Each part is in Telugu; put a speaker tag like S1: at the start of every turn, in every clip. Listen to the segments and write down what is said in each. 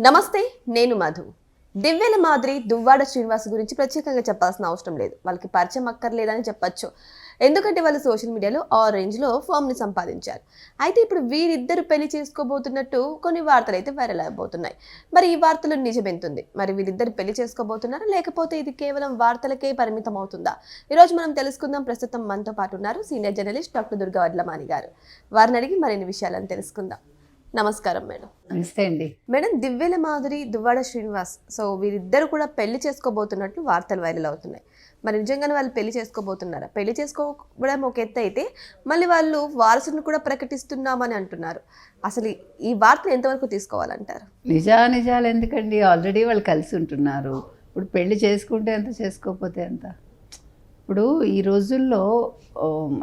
S1: నమస్తే, నేను మధు. దివ్యల మాదిరి దువ్వాడ శ్రీనివాస్ గురించి ప్రత్యేకంగా చెప్పాల్సిన అవసరం లేదు. వాళ్ళకి పరిచయం అక్కర్లేదని చెప్పొచ్చు. ఎందుకంటే వాళ్ళు సోషల్ మీడియాలో ఆ రేంజ్లో ఫామ్ని సంపాదించారు. అయితే ఇప్పుడు వీరిద్దరు పెళ్లి చేసుకోబోతున్నట్టు కొన్ని వార్తలు అయితే వైరల్ అయిపోతున్నాయి. మరి ఈ వార్తలు నిజమెంతుంది? మరి వీరిద్దరు పెళ్లి చేసుకోబోతున్నారా, లేకపోతే ఇది కేవలం వార్తలకే పరిమితం అవుతుందా? ఈరోజు మనం తెలుసుకుందాం. ప్రస్తుతం మనతో పాటు ఉన్నారు senior journalist doctor Durga Vadlamani గారు. వారిని అడిగి మరిన్ని విషయాలను తెలుసుకుందాం. నమస్కారం మేడం.
S2: నమస్తే అండి.
S1: మేడం, దివ్యల మాదిరి దువ్వాడ శ్రీనివాస్, సో వీరిద్దరు కూడా పెళ్లి చేసుకోబోతున్నట్లు వార్తలు వైరల్ అవుతున్నాయి. మరి నిజంగానే వాళ్ళు పెళ్లి చేసుకోబోతున్నారా? పెళ్లి చేసుకోవడం ఒక ఎత్తు అయితే మళ్ళీ వాళ్ళు వారసుని కూడా ప్రకటిస్తున్నామని అంటున్నారు. అసలు ఈ వార్తను ఎంతవరకు తీసుకోవాలంటారు?
S2: నిజాలు ఎందుకండి, ఆల్రెడీ వాళ్ళు కలిసి ఉంటున్నారు. ఇప్పుడు పెళ్లి చేసుకుంటే ఎంత, చేసుకోకపోతే ఎంత? ఇప్పుడు ఈ రోజుల్లో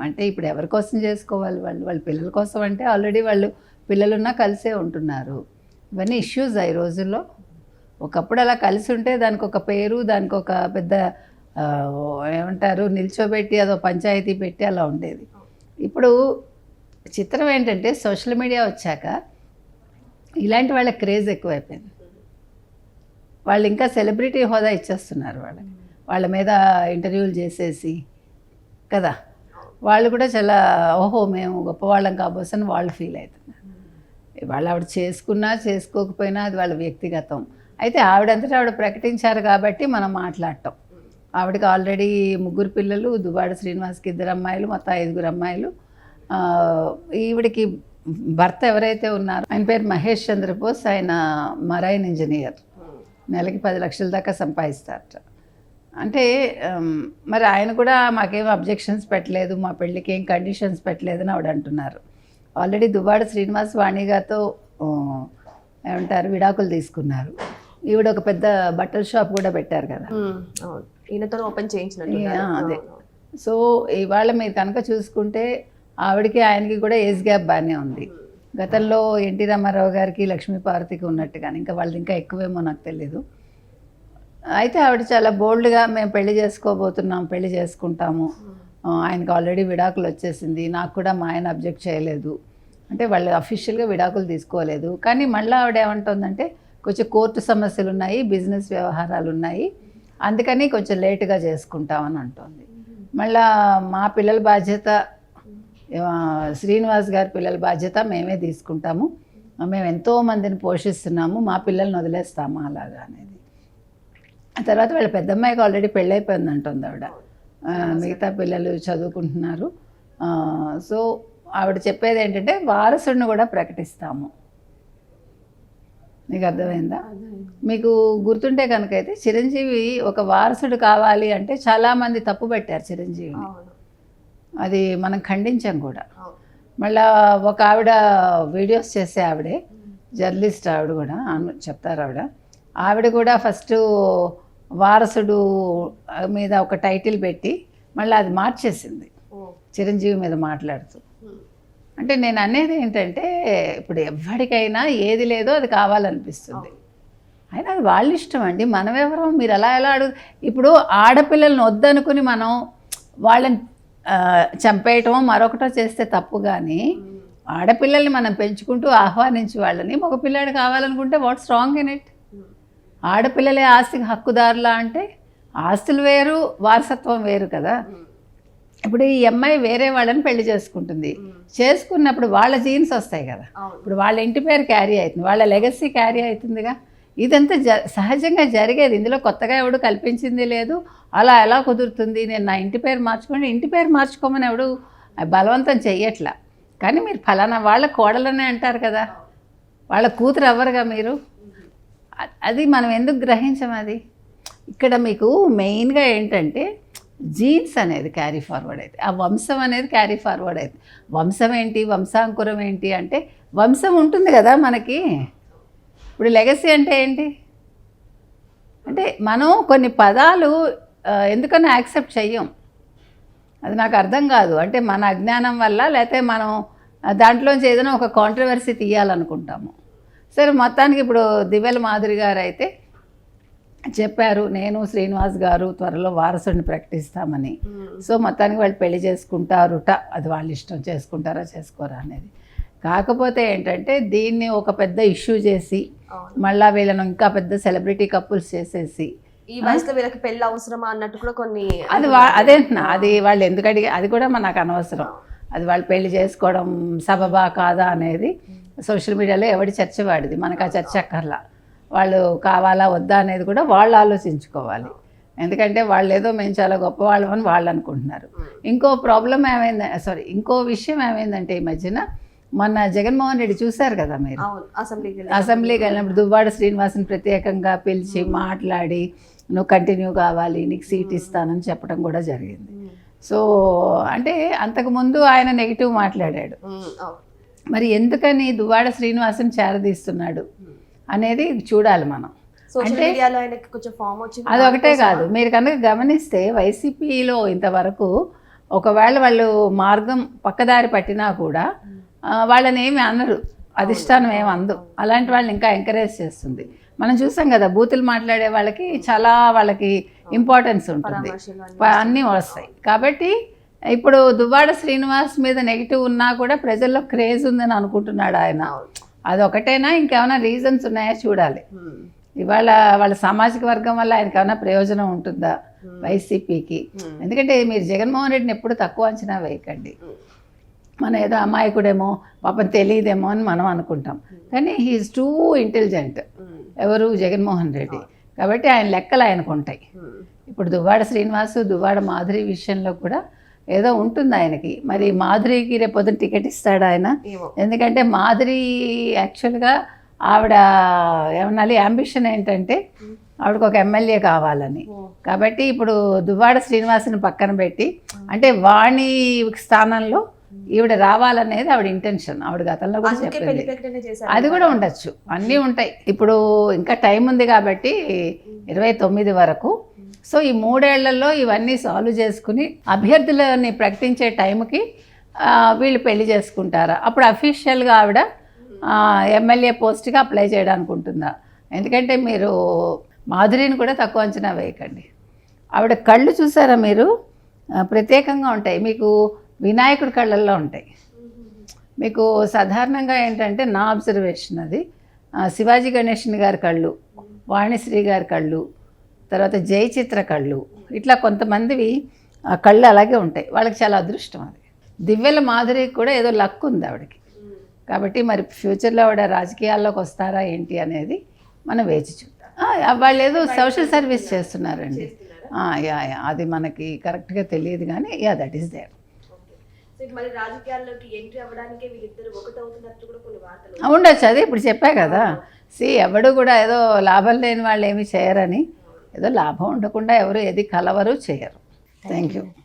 S2: అంటే ఇప్పుడు ఎవరి కోసం చేసుకోవాలి? వాళ్ళ పిల్లల కోసం అంటే ఆల్రెడీ వాళ్ళు పిల్లలున్నా కలిసే ఉంటున్నారు. ఇవన్నీ ఇష్యూస్ ఈ రోజుల్లో. ఒకప్పుడు అలా కలిసి ఉంటే దానికి ఒక పేరు, దానికి ఒక పెద్ద ఏమంటారు నిల్చోబెట్టి అదో పంచాయతీ పెట్టి అలా ఉండేది. ఇప్పుడు చిత్రం ఏంటంటే సోషల్ మీడియా వచ్చాక ఇలాంటి వాళ్ళ క్రేజ్ ఎక్కువైపోయింది. వాళ్ళు ఇంకా సెలబ్రిటీ హోదా ఇచ్చేస్తున్నారు వాళ్ళకి. వాళ్ళ మీద ఇంటర్వ్యూలు చేసేసి కదా, వాళ్ళు కూడా చాలా ఓహో మేము గొప్పవాళ్ళం కాబోసని వాళ్ళు ఫీల్ అవుతున్నారు. వాళ్ళు ఆవిడ చేసుకున్నా చేసుకోకపోయినా అది వాళ్ళ వ్యక్తిగతం. అయితే ఆవిడంతటా ఆవిడ ప్రకటించారు కాబట్టి మనం మాట్లాడటం. ఆవిడకి ఆల్రెడీ 3 పిల్లలు, దువ్వాడ శ్రీనివాస్కి 2 అమ్మాయిలు, మొత్తం 5 అమ్మాయిలు. ఈవిడికి భర్త ఎవరైతే ఉన్నారో ఆయన పేరు మహేష్ చంద్రబోస్. ఆయన మరైన్ ఇంజనీర్. నెలకి 10 లక్షల దాకా సంపాదిస్తారట. అంటే మరి ఆయన కూడా మాకేం అబ్జెక్షన్స్ పెట్టలేదు, మా పెళ్ళికి ఏం కండిషన్స్ పెట్టలేదని ఆవిడ అంటున్నారు. ఆల్రెడీ దువ్వాడ శ్రీనివాస్ వాణిగాతో ఏమంటారు విడాకులు తీసుకున్నారు. ఈవిడ ఒక పెద్ద బట్టల షాప్ కూడా పెట్టారు కదా,
S1: ఈయనతో ఓపెన్ చేయించినట్టు.
S2: అదే. సో ఇవాళ మీరు కనుక చూసుకుంటే ఆవిడకి ఆయనకి కూడా ఏజ్ గ్యాప్ బాగానే ఉంది. గతంలో ఎన్టీ రామారావు గారికి లక్ష్మీపార్వతికి ఉన్నట్టుగానే, ఇంకా వాళ్ళది ఇంకా ఎక్కువేమో నాకు తెలీదు. అయితే ఆవిడ చాలా బోల్డ్గా మేము పెళ్లి చేసుకోబోతున్నాం, పెళ్లి చేసుకుంటాము, ఆయనకు ఆల్రెడీ విడాకులు వచ్చేసింది, నాకు కూడా మా ఆయన అబ్జెక్ట్ చేయలేదు అంటే వాళ్ళు అఫీషియల్గా విడాకులు తీసుకోలేదు. కానీ మళ్ళీ ఆవిడ ఏమంటుందంటే కొంచెం కోర్టు సమస్యలు ఉన్నాయి, బిజినెస్ వ్యవహారాలు ఉన్నాయి, అందుకని కొంచెం లేటుగా చేసుకుంటామని అంటుంది. మళ్ళా మా పిల్లల బాధ్యత, శ్రీనివాస్ గారి పిల్లల బాధ్యత మేమే తీసుకుంటాము, మేము ఎంతోమందిని పోషిస్తున్నాము, మా పిల్లల్ని వదిలేస్తాము అలాగా అనేది. ఆ తర్వాత వాళ్ళ పెద్దమ్మాయికి ఆల్రెడీ పెళ్ళైపోయింది అంటుంది ఆవిడ. మిగతా పిల్లలు చదువుకుంటున్నారు. సో ఆవిడ చెప్పేది ఏంటంటే వారసుడిని కూడా ప్రకటిస్తాము. మీకు అర్థమైందా? మీకు గుర్తుంటే కనుక అయితే చిరంజీవి ఒక వారసుడు కావాలి అంటే చాలామంది తప్పు పెట్టారు చిరంజీవిని. అది మనం ఖండించాం కూడా. మళ్ళా ఒక ఆవిడ వీడియోస్ చేసే ఆవిడే జర్నలిస్ట్, ఆవిడ కూడా చెప్తారు ఆవిడ కూడా ఫస్ట్ వారసుడు మీద ఒక టైటిల్ పెట్టి మళ్ళీ అది మార్చేసింది చిరంజీవి మీద మాట్లాడుతూ. అంటే నేను అనేది ఏంటంటే ఇప్పుడు ఎవరికైనా ఏది లేదో అది కావాలనిపిస్తుంది. అయినా అది వాళ్ళ ఇష్టం అండి, మనం ఎవరో మీరు ఎలా అడుగు. ఇప్పుడు ఆడపిల్లల్ని వద్దనుకుని మనం వాళ్ళని చంపేయటమో మరొకటో చేస్తే తప్పు. కానీ ఆడపిల్లల్ని మనం పెంచుకుంటూ ఆహ్వానించి వాళ్ళని మగపిల్లాడు కావాలనుకుంటే వాట్స్ రాంగ్ ఇన్ ఇట్? ఆడపిల్లలే ఆస్తికి హక్కుదారులా అంటే ఆస్తులు వేరు, వారసత్వం వేరు కదా. ఇప్పుడు ఈ అమ్మాయి వేరే వాళ్ళని పెళ్లి చేసుకుంటుంది, చేసుకున్నప్పుడు వాళ్ళ జీన్స్ వస్తాయి కదా, ఇప్పుడు వాళ్ళ ఇంటి పేరు క్యారీ అవుతుంది, వాళ్ళ లెగసీ క్యారీ అవుతుందిగా. ఇదంతా సహజంగా జరిగేది, ఇందులో కొత్తగా ఎవడు కల్పించింది లేదు. అలా ఎలా కుదురుతుంది? నేను నా ఇంటి పేరు మార్చుకోండి, ఇంటి పేరు మార్చుకోమని ఎవడు బలవంతం చెయ్యట్లా. కానీ మీరు ఫలానా వాళ్ళ కోడలనే అంటారు కదా, వాళ్ళ కూతురు అవ్వరుగా మీరు. అది మనం ఎందుకు గ్రహించం? అది ఇక్కడ మీకు మెయిన్గా ఏంటంటే జీన్స్ అనేది క్యారీ ఫార్వర్డ్ అయితే, ఆ వంశం అనేది క్యారీ ఫార్వర్డ్ అయితే. వంశం ఏంటి, వంశాంకురం ఏంటి అంటే వంశం ఉంటుంది కదా మనకి. ఇప్పుడు లెగసీ అంటే ఏంటి అంటే మనం కొన్ని పదాలు ఎందుకని యాక్సెప్ట్ చెయ్యం, అది నాకు అర్థం కాదు. అంటే మన అజ్ఞానం వల్ల, లేకపోతే మనం దాంట్లోంచి ఏదైనా ఒక కాంట్రవర్సీ తీయాలనుకుంటాము. సరే, మొత్తానికి ఇప్పుడు దివ్యల మాదిరి గారు అయితే చెప్పారు, నేను శ్రీనివాస్ గారు త్వరలో వారసుడిని ప్రకటిస్తామని. సో మొత్తానికి వాళ్ళు పెళ్లి చేసుకుంటారుట, అది వాళ్ళ ఇష్టం, చేసుకుంటారా చేసుకోరా అనేది. కాకపోతే ఏంటంటే దీన్ని ఒక పెద్ద ఇష్యూ చేసి
S1: అవును.
S2: మళ్ళీ వీళ్ళను ఇంకా పెద్ద సెలబ్రిటీ కపుల్స్ చేసేసి
S1: ఈ వయసులో వీళ్ళకి పెళ్లి అవసరమా అన్నట్టు కూడా కొన్ని
S2: అది అదే అంటున్నా, అది వాళ్ళు ఎందుకు అడిగి అది కూడా మనకు అనవసరం. అది వాళ్ళు పెళ్లి చేసుకోవడం సబబా కాదా అనేది సోషల్ మీడియాలో ఎవడి చర్చ వాడిది, మనకు ఆ చర్చ అక్కర్లా. వాళ్ళు కావాలా వద్దా అనేది కూడా వాళ్ళు ఆలోచించుకోవాలి. ఎందుకంటే వాళ్ళు ఏదో మేము చాలా గొప్పవాళ్ళమని వాళ్ళు అనుకుంటున్నారు. ఇంకో ప్రాబ్లం ఏమైంది, ఇంకో విషయం ఏమైందంటే ఈ మధ్యన మొన్న జగన్మోహన్ రెడ్డి చూశారు కదా మీరు,
S1: అవును,
S2: అసెంబ్లీకి వెళ్ళినప్పుడు దువ్వాడ శ్రీనివాసుని ప్రత్యేకంగా పిలిచి మాట్లాడి నువ్వు కంటిన్యూ కావాలి, నీకు సీట్ ఇస్తానని చెప్పడం కూడా జరిగింది. సో అంటే అంతకుముందు ఆయన నెగిటివ్ మాట్లాడాడు. మరి ఎందుకని దువ్వాడ శ్రీనివాసుని చేరదీస్తున్నాడు అనేది చూడాలి మనం. అంటే అది ఒకటే కాదు, మీరు కనుక గమనిస్తే వైసీపీలో ఇంతవరకు ఒకవేళ వాళ్ళు మార్గం పక్కదారి పట్టినా కూడా వాళ్ళని ఏమి అనరు, అధిష్టానం ఏమి అందు. అలాంటి వాళ్ళని ఇంకా ఎంకరేజ్ చేస్తుంది. మనం చూసాం కదా, బూతులు మాట్లాడే వాళ్ళకి చాలా వాళ్ళకి ఇంపార్టెన్స్ ఉంటుంది, అన్నీ వస్తాయి. కాబట్టి ఇప్పుడు దువ్వాడ శ్రీనివాస్ మీద నెగిటివ్ ఉన్నా కూడా ప్రజల్లో క్రేజ్ ఉందని అనుకుంటున్నాడు ఆయన. అదొకటేనా, ఇంకేమైనా రీజన్స్ ఉన్నాయా చూడాలి. ఇవాళ వాళ్ళ సామాజిక వర్గం వల్ల ఆయనకి ఏమైనా ప్రయోజనం ఉంటుందా వైసీపీకి? ఎందుకంటే మీరు జగన్మోహన్ రెడ్డిని ఎప్పుడు తక్కువ అంచనా వేయకండి. మనం ఏదో అమాయకుడేమో పాపం తెలియదేమో అని మనం అనుకుంటాం, కానీ హీఈస్ టూ ఇంటెలిజెంట్. ఎవరు? జగన్మోహన్ రెడ్డి. కాబట్టి ఆయన లెక్కలు ఆయనకు ఉంటాయి. ఇప్పుడు దువ్వాడ శ్రీనివాసు దువ్వాడ మాధురి విషయంలో కూడా ఏదో ఉంటుంది ఆయనకి. మరి మాధురికి రేపొద్దున టికెట్ ఇస్తాడు ఆయన? ఎందుకంటే మాధురి యాక్చువల్గా ఆవిడ ఏమనాలి అంబిషన్ ఏంటంటే ఆవిడకు ఒక ఎమ్మెల్యే కావాలని. కాబట్టి ఇప్పుడు దువ్వాడ శ్రీనివాసుని పక్కన పెట్టి అంటే వాణి స్థానంలో ఈవిడ రావాలనేది ఆవిడ ఇంటెన్షన్. ఆవిడ గతంలో కూడా చెప్పింది. అది కూడా ఉండొచ్చు, అన్నీ ఉంటాయి. ఇప్పుడు ఇంకా టైం ఉంది కాబట్టి 29 వరకు. సో ఈ 3 ఏళ్లలో ఇవన్నీ సాల్వ్ చేసుకుని అభ్యర్థులని ప్రకటించే టైంకి వీళ్ళు పెళ్లి చేసుకుంటారా? అప్పుడు అఫీషియల్గా ఆవిడ ఎమ్మెల్యే పోస్ట్గా అప్లై చేయడానికి ఉంటుందా? ఎందుకంటే మీరు మాధురిని కూడా తక్కువ అంచనా వేయకండి. ఆవిడ కళ్ళు చూసారా మీరు? ప్రత్యేకంగా ఉంటాయి. మీకు వినాయకుడి కళ్ళల్లో ఉంటాయి. మీకు సాధారణంగా ఏంటంటే నా అబ్జర్వేషన్ అది శివాజీ గణేషన్ గారి కళ్ళు, వాణిశ్రీ గారి కళ్ళు, తర్వాత జయచిత్ర కళ్ళు, ఇట్లా కొంతమందివి కళ్ళు అలాగే ఉంటాయి. వాళ్ళకి చాలా అదృష్టం అది. దివ్యల మాధురికి కూడా ఏదో లక్ ఉంది ఆవిడకి. కాబట్టి మరి ఫ్యూచర్లో ఆవిడ రాజకీయాల్లోకి వస్తారా ఏంటి అనేది మనం వేచి చూద్దాం. వాళ్ళు ఏదో సోషల్ సర్వీస్ చేస్తున్నారండి. అది మనకి కరెక్ట్గా తెలియదు కానీ దట్ ఈస్ దేర్. ఉండొచ్చు, అదే ఇప్పుడు చెప్పా కదా. ఎవడు కూడా ఏదో లాభం లేని వాళ్ళు ఏమి చేయరని, ఏదో లాభం ఉండకుండా ఎవరు ఏది కలవరు చేయరు. Thank you.